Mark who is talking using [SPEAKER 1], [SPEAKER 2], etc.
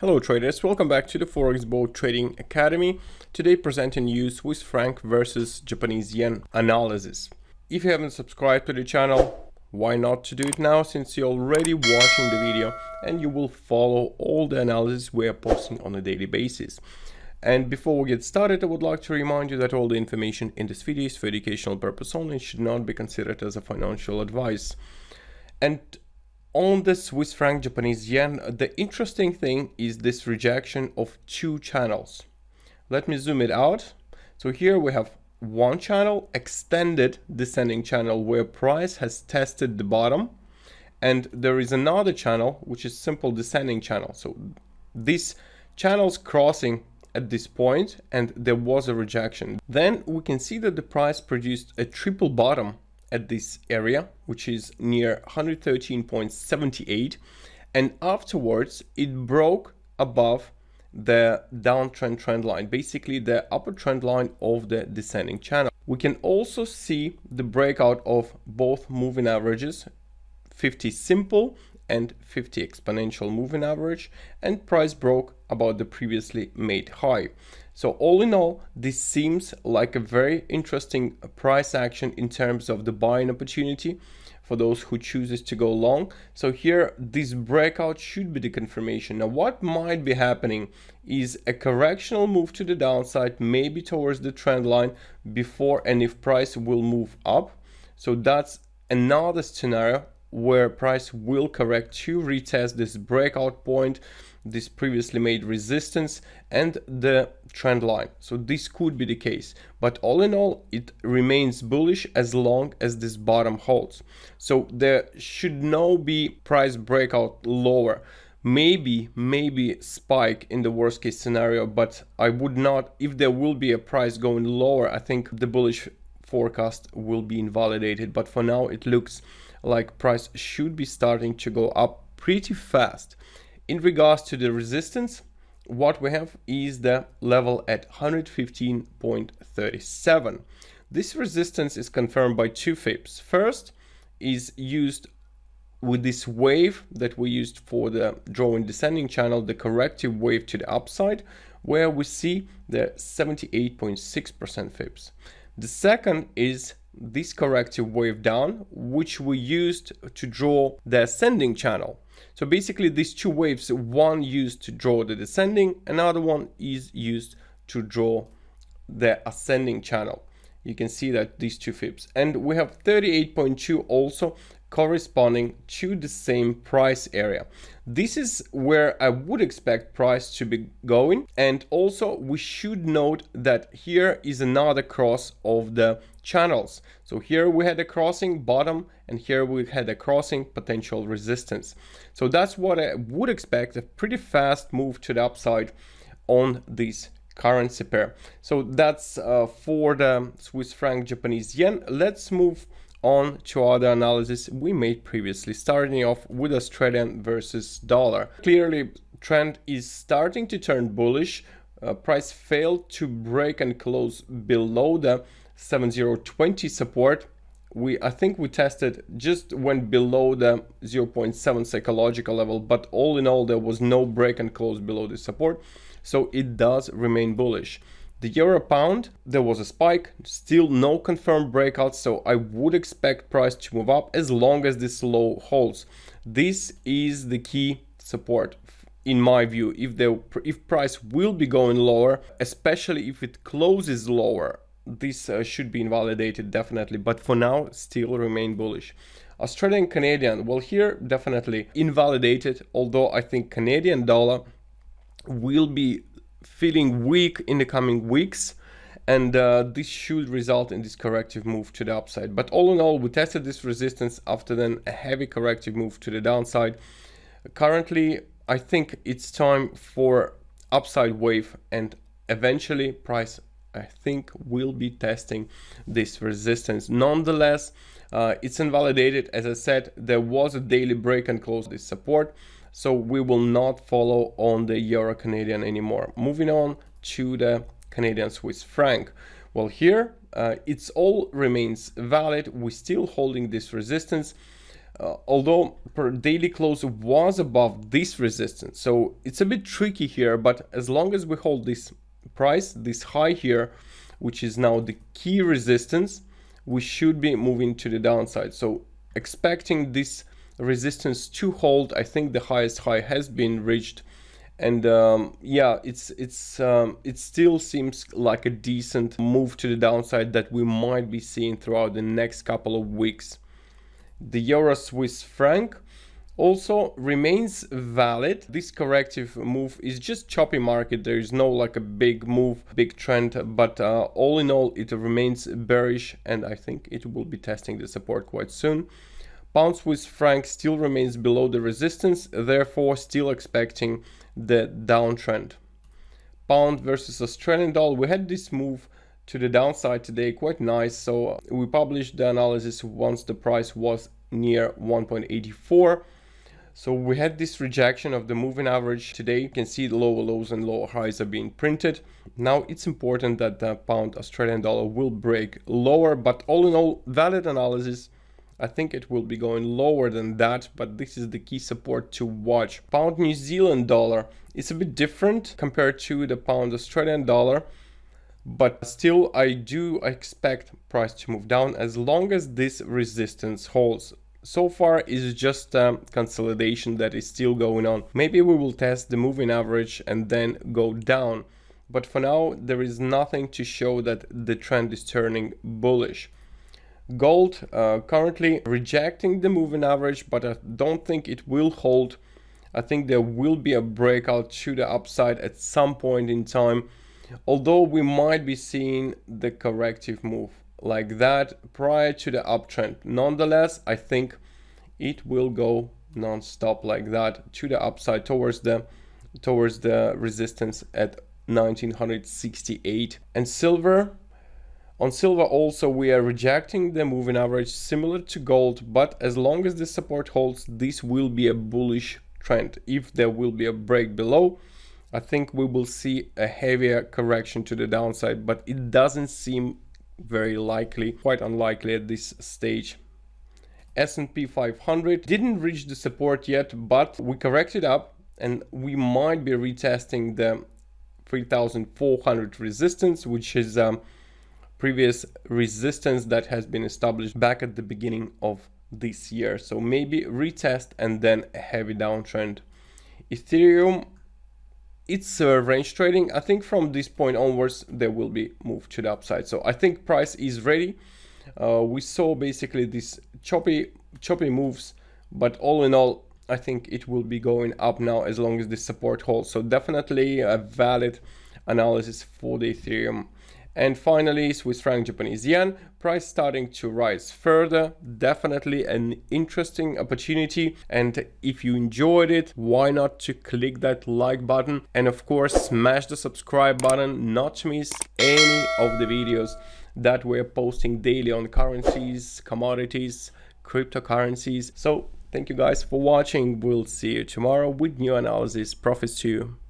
[SPEAKER 1] Hello traders, welcome back to the Forexbo Trading Academy. Today presenting you Swiss franc versus Japanese yen analysis. If you haven't subscribed to the channel, why not to do it now, since you're already watching the video and you will follow all the analysis we are posting on a daily basis. And before we get started, I would like to remind you that all the information in this video is for educational purpose only and should not be considered as a financial advice. And on the Swiss franc Japanese yen, the interesting thing is this rejection of two channels. Let me zoom it out. So here we have one channel, extended descending channel, where price has tested the bottom, and there is another channel which is simple descending channel. So this channel's crossing at this point and there was a rejection. Then we can see that the price produced a triple bottom at this area, which is near 113.78, and afterwards it broke above the downtrend trend line, basically the upper trend line of the descending channel. We can also see the breakout of both moving averages, 50 simple and 50 exponential moving average, and price broke about the previously made high. So all in all, this seems like a very interesting price action in terms of the buying opportunity for those who chooses to go long. So here, this breakout should be the confirmation. Now, what might be happening is a correctional move to the downside, maybe towards the trend line before, and if price will move up. So that's another scenario where price will correct to retest this breakout point, this previously made resistance and the trend line. So this could be the case, but all in all, it remains bullish as long as this bottom holds. So there should now be price breakout lower, maybe spike in the worst case scenario, but I would not, if there will be a price going lower, I think the bullish forecast will be invalidated. But for now, it looks like price should be starting to go up pretty fast. In regards to the resistance, what we have is the level at 115.37. This resistance is confirmed by two fips. First is used with this wave that we used for the drawing descending channel, the corrective wave to the upside, where we see the 78.6% fips. The second is this corrective wave down, which we used to draw the ascending channel. So basically these two waves, one used to draw the descending, another one is used to draw the ascending channel. You can see that these two fips, and we have 38.2 also corresponding to the same price area. This is where I would expect price to be going. And also we should note that here is another cross of the channels. So here we had a crossing bottom and here we had a crossing potential resistance. So that's what I would expect, a pretty fast move to the upside on this currency pair. So that's for the Swiss franc Japanese yen. Let's move on to other analysis we made previously, starting off with Australian versus dollar. Clearly, trend is starting to turn bullish. Price failed to break and close below the 7020 support. I think we tested, just went below the 0.7 psychological level, but all in all, there was no break and close below the support. So it does remain bullish. The euro pound, there was a spike, still no confirmed breakout, so I would expect price to move up as long as this low holds. This is the key support in my view. If price will be going lower, especially if it closes lower, this should be invalidated definitely, but for now still remain bullish. Australian Canadian, well, here definitely invalidated, although I think Canadian dollar will be feeling weak in the coming weeks, and this should result in this corrective move to the upside. But all in all, we tested this resistance after then a heavy corrective move to the downside. Currently, I think it's time for upside wave, and eventually price, I think, will be testing this resistance. Nonetheless, it's invalidated. As I said, there was a daily break and close this support, so we will not follow on the euro Canadian anymore. Moving on to the Canadian Swiss franc. Well, here it's all remains valid. We're still holding this resistance. although per daily close was above this resistance. So it's a bit tricky here, but as long as we hold this price, this high here, which is now the key resistance, we should be moving to the downside. So expecting this resistance to hold. I think the highest high has been reached, and yeah, it still seems like a decent move to the downside that we might be seeing throughout the next couple of weeks. The Euro Swiss franc also remains valid. This corrective move is just choppy market. There is no like a big move, big trend, but all in all it remains bearish, and I think it will be testing the support quite soon. Pound Swiss franc still remains below the resistance, therefore still expecting the downtrend. Pound versus Australian dollar, we had this move to the downside today, quite nice. So we published the analysis once the price was near 1.84. So we had this rejection of the moving average today. You can see the lower lows and lower highs are being printed. Now it's important that the pound Australian dollar will break lower, but all in all, valid analysis. I think it will be going lower than that, but this is the key support to watch. Pound New Zealand dollar is a bit different compared to the pound Australian dollar, but still I do expect price to move down as long as this resistance holds. So far is just consolidation that is still going on. Maybe we will test the moving average and then go down, but for now there is nothing to show that the trend is turning bullish. Gold currently rejecting the moving average, but I don't think it will hold. I think there will be a breakout to the upside at some point in time, although we might be seeing the corrective move like that prior to the uptrend. Nonetheless, I think it will go non-stop like that to the upside towards the resistance at 1968. And silver. On silver also we are rejecting the moving average similar to gold, but as long as the support holds, this will be a bullish trend. If there will be a break below, I think we will see a heavier correction to the downside, but it doesn't seem very likely, quite unlikely at this stage. S&P 500 didn't reach the support yet, but we corrected up and we might be retesting the 3,400 resistance, which is previous resistance that has been established back at the beginning of this year. So maybe retest and then a heavy downtrend. Ethereum, it's range trading. I think from this point onwards there will be move to the upside. So I think price is ready. We saw basically these choppy moves, but all in all I think it will be going up now as long as the support holds. So definitely a valid analysis for the Ethereum. And finally, Swiss franc, Japanese yen, price starting to rise further. Definitely an interesting opportunity. And if you enjoyed it, why not to click that like button, and of course smash the subscribe button not to miss any of the videos that we're posting daily on currencies, commodities, cryptocurrencies. So thank you guys for watching. We'll see you tomorrow with new analysis. Profits to you.